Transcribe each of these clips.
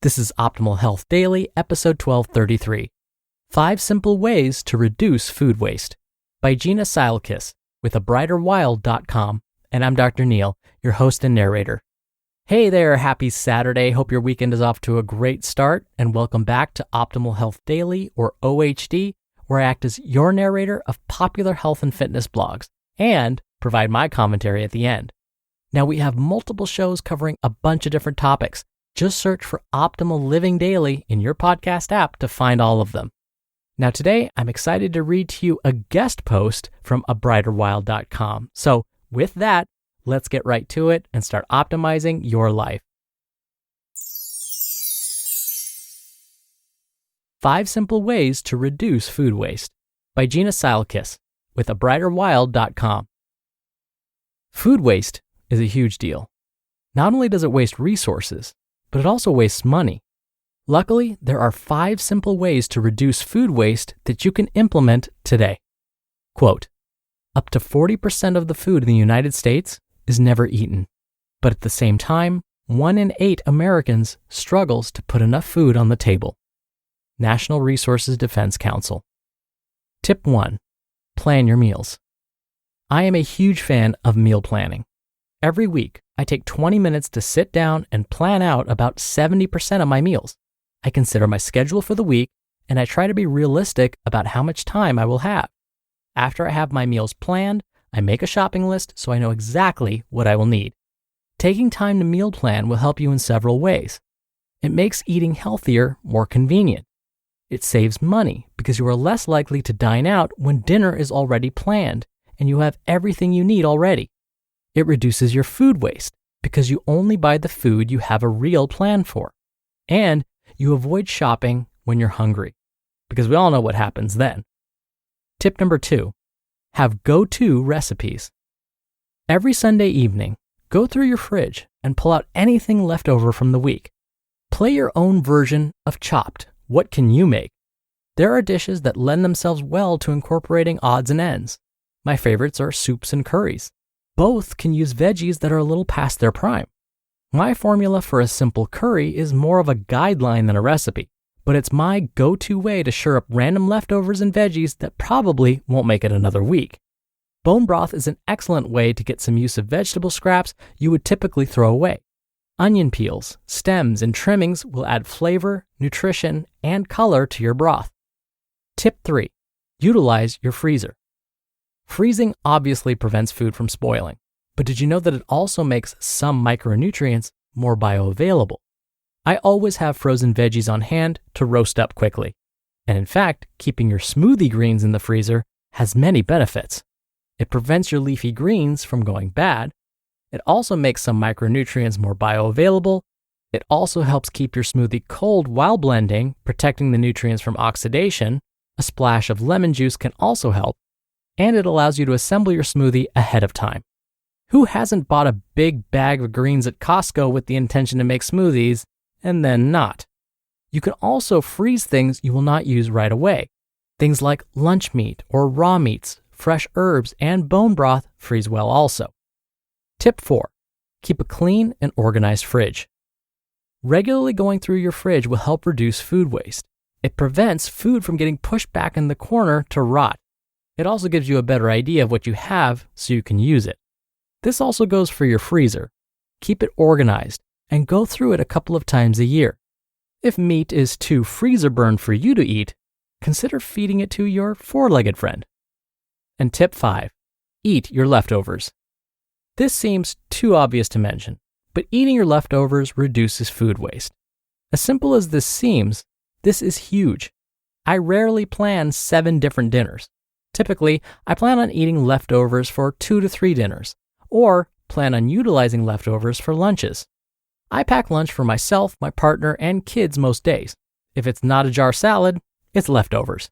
This is Optimal Health Daily, episode 1233. 5 Simple Ways to Reduce Food Waste by Gina Ciolkosz with abrighterwild.com. And I'm Dr. Neil, your host and narrator. Hey there, happy Saturday. Hope your weekend is off to a great start, and welcome back to Optimal Health Daily, or OHD, where I act as your narrator of popular health and fitness blogs and provide my commentary at the end. Now, we have multiple shows covering a bunch of different topics. Just search for Optimal Living Daily in your podcast app to find all of them. Now, today, I'm excited to read to you a guest post from abrighterwild.com. So, with that, let's get right to it and start optimizing your life. 5 Simple Ways to Reduce Food Waste by Gina Ciolkosz with abrighterwild.com. Food waste is a huge deal. Not only does it waste resources, but it also wastes money. Luckily, there are 5 simple ways to reduce food waste that you can implement today. Quote, up to 40% of the food in the United States is never eaten, but at the same time, 1 in 8 Americans struggles to put enough food on the table. National Resources Defense Council. Tip 1. Plan your meals. I am a huge fan of meal planning. Every week, I take 20 minutes to sit down and plan out about 70% of my meals. I consider my schedule for the week, and I try to be realistic about how much time I will have. After I have my meals planned, I make a shopping list so I know exactly what I will need. Taking time to meal plan will help you in several ways. It makes eating healthier more convenient. It saves money because you are less likely to dine out when dinner is already planned and you have everything you need already. It reduces your food waste because you only buy the food you have a real plan for. And you avoid shopping when you're hungry, because we all know what happens then. Tip number 2, have go-to recipes. Every Sunday evening, go through your fridge and pull out anything left over from the week. Play your own version of Chopped. What can you make? There are dishes that lend themselves well to incorporating odds and ends. My favorites are soups and curries. Both can use veggies that are a little past their prime. My formula for a simple curry is more of a guideline than a recipe, but it's my go-to way to shore up random leftovers and veggies that probably won't make it another week. Bone broth is an excellent way to get some use of vegetable scraps you would typically throw away. Onion peels, stems, and trimmings will add flavor, nutrition, and color to your broth. Tip 3, utilize your freezer. Freezing obviously prevents food from spoiling, but did you know that it also makes some micronutrients more bioavailable? I always have frozen veggies on hand to roast up quickly. And in fact, keeping your smoothie greens in the freezer has many benefits. It prevents your leafy greens from going bad. It also makes some micronutrients more bioavailable. It also helps keep your smoothie cold while blending, protecting the nutrients from oxidation. A splash of lemon juice can also help. And it allows you to assemble your smoothie ahead of time. Who hasn't bought a big bag of greens at Costco with the intention to make smoothies and then not? You can also freeze things you will not use right away. Things like lunch meat or raw meats, fresh herbs, and bone broth freeze well also. Tip 4, keep a clean and organized fridge. Regularly going through your fridge will help reduce food waste. It prevents food from getting pushed back in the corner to rot. It also gives you a better idea of what you have so you can use it. This also goes for your freezer. Keep it organized and go through it a couple of times a year. If meat is too freezer burn for you to eat, consider feeding it to your 4-legged friend. And tip 5, eat your leftovers. This seems too obvious to mention, but eating your leftovers reduces food waste. As simple as this seems, this is huge. I rarely plan 7 different dinners. Typically, I plan on eating leftovers for 2 to 3 dinners, or plan on utilizing leftovers for lunches. I pack lunch for myself, my partner, and kids most days. If it's not a jar salad, it's leftovers.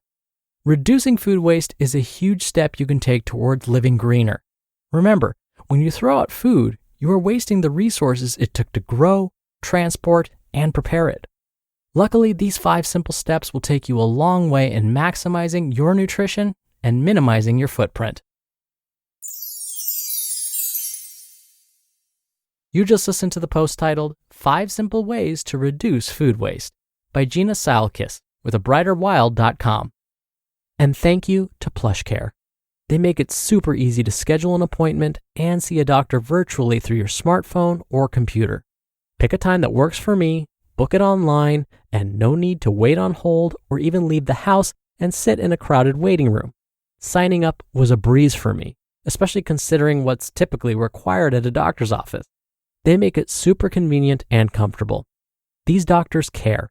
Reducing food waste is a huge step you can take towards living greener. Remember, when you throw out food, you are wasting the resources it took to grow, transport, and prepare it. Luckily, these 5 simple steps will take you a long way in maximizing your nutrition and minimizing your footprint. You just listened to the post titled 5 Simple Ways to Reduce Food Waste by Gina Ciolkosz with abrighterwild.com. And thank you to PlushCare. They make it super easy to schedule an appointment and see a doctor virtually through your smartphone or computer. Pick a time that works for me, book it online, and no need to wait on hold or even leave the house and sit in a crowded waiting room. Signing up was a breeze for me, especially considering what's typically required at a doctor's office. They make it super convenient and comfortable. These doctors care.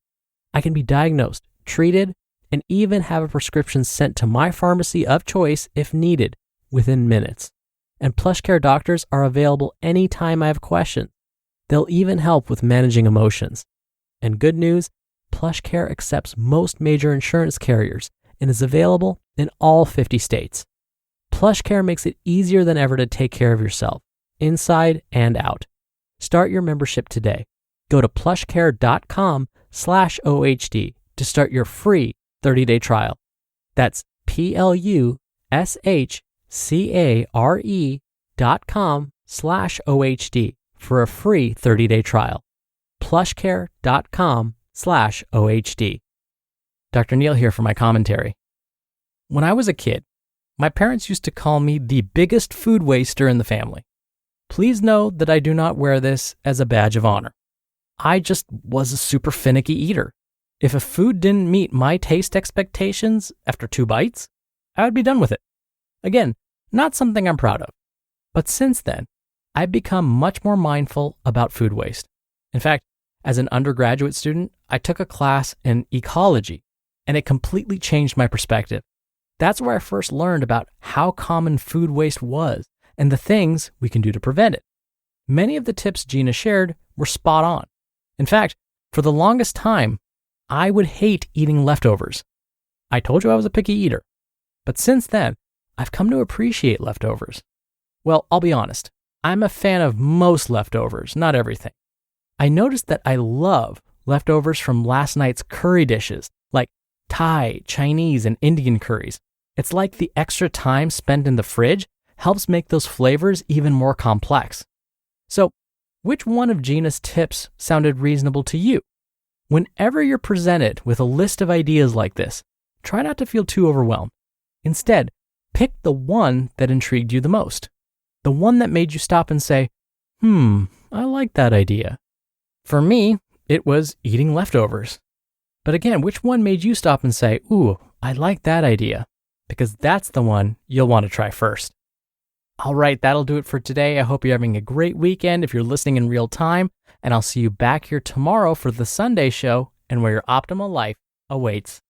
I can be diagnosed, treated, and even have a prescription sent to my pharmacy of choice if needed within minutes. And PlushCare doctors are available anytime I have questions. They'll even help with managing emotions. And good news, PlushCare accepts most major insurance carriers and is available in all 50 states. PlushCare makes it easier than ever to take care of yourself, inside and out. Start your membership today. Go to plushcare.com/OHD to start your free 30-day trial. That's plushcare.com/OHD for a free 30-day trial. plushcare.com/OHD. Dr. Neil here for my commentary. When I was a kid, my parents used to call me the biggest food waster in the family. Please know that I do not wear this as a badge of honor. I just was a super finicky eater. If a food didn't meet my taste expectations after 2 bites, I would be done with it. Again, not something I'm proud of. But since then, I've become much more mindful about food waste. In fact, as an undergraduate student, I took a class in ecology, and it completely changed my perspective. That's where I first learned about how common food waste was and the things we can do to prevent it. Many of the tips Gina shared were spot on. In fact, for the longest time, I would hate eating leftovers. I told you I was a picky eater. But since then, I've come to appreciate leftovers. Well, I'll be honest. I'm a fan of most leftovers, not everything. I noticed that I love leftovers from last night's curry dishes, like Thai, Chinese, and Indian curries. It's like the extra time spent in the fridge helps make those flavors even more complex. So, which one of Gina's tips sounded reasonable to you? Whenever you're presented with a list of ideas like this, try not to feel too overwhelmed. Instead, pick the one that intrigued you the most. The one that made you stop and say, I like that idea. For me, it was eating leftovers. But again, which one made you stop and say, ooh, I like that idea? Because that's the one you'll want to try first. All right, that'll do it for today. I hope you're having a great weekend if you're listening in real time, and I'll see you back here tomorrow for the Sunday show and where your optimal life awaits.